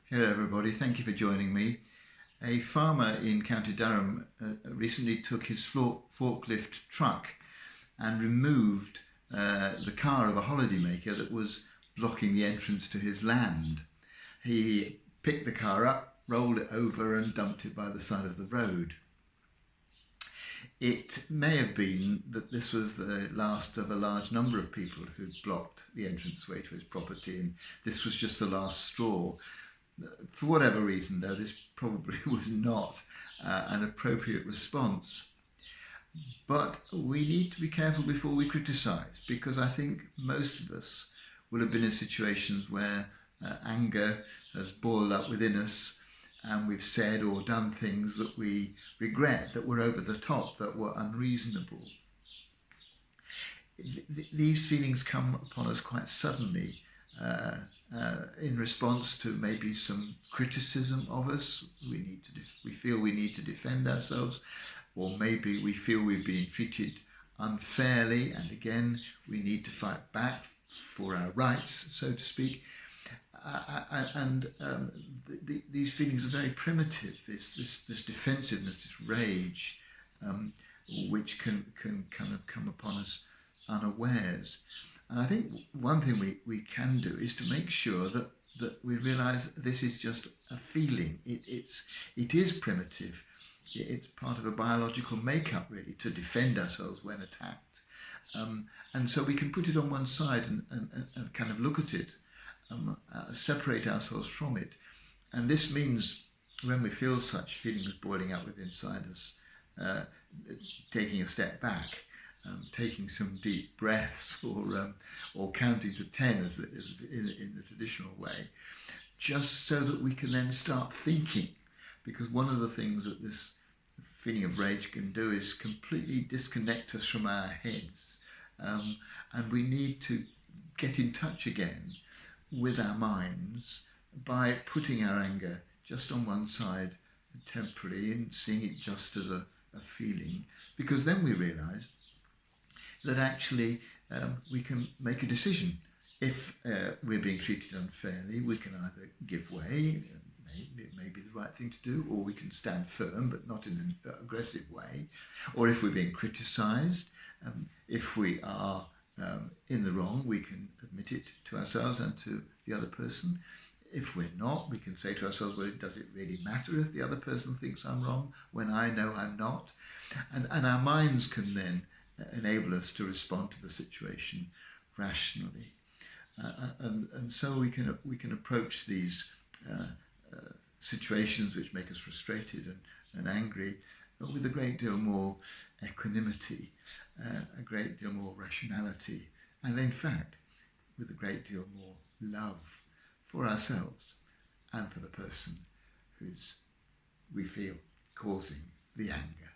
Hello everybody, thank you for joining me. A farmer in County Durham recently took his forklift truck and removed the car of a holidaymaker that was blocking the entrance to his land. He picked the car up, rolled it over and dumped it by the side of the road. It may have been that this was the last of a large number of people who'd blocked the entranceway to his property, and this was just the last straw. For whatever reason, though, this probably was not an appropriate response. But we need to be careful before we criticise, because I think most of us will have been in situations where anger has boiled up within us, and we've said or done things that we regret, that were over the top, that were unreasonable. These feelings come upon us quite suddenly in response to maybe some criticism of us. We feel we need to defend ourselves, or maybe we feel we've been treated unfairly, and again we need to fight back for our rights, so to speak. These feelings are very primitive. This defensiveness, this rage, which can kind of come upon us unawares. And I think one thing we can do is to make sure that we realise this is just a feeling. It is primitive. It's part of a biological makeup, really, to defend ourselves when attacked. And so we can put it on one side and kind of look at it, separate ourselves from it. And this means when we feel such feelings boiling up within inside us, taking a step back, taking some deep breaths, or counting to 10 as in the traditional way, just so that we can then start thinking. Because one of the things that this feeling of rage can do is completely disconnect us from our heads, and we need to get in touch again with our minds by putting our anger just on one side temporarily and seeing it just as a feeling, because then we realise that actually we can make a decision. If we're being treated unfairly, we can either give way, it may be the right thing to do, or we can stand firm but not in an aggressive way. Or if we're being criticised, if we are in the wrong, we can admit it to ourselves and to the other person. If we're not, we can say to ourselves, well, does it really matter if the other person thinks I'm wrong when I know I'm not? And our minds can then enable us to respond to the situation rationally. And so we can approach these situations which make us frustrated and angry with a great deal more equanimity, a great deal more rationality, and in fact with a great deal more love for ourselves and for the person who's, we feel, causing the anger.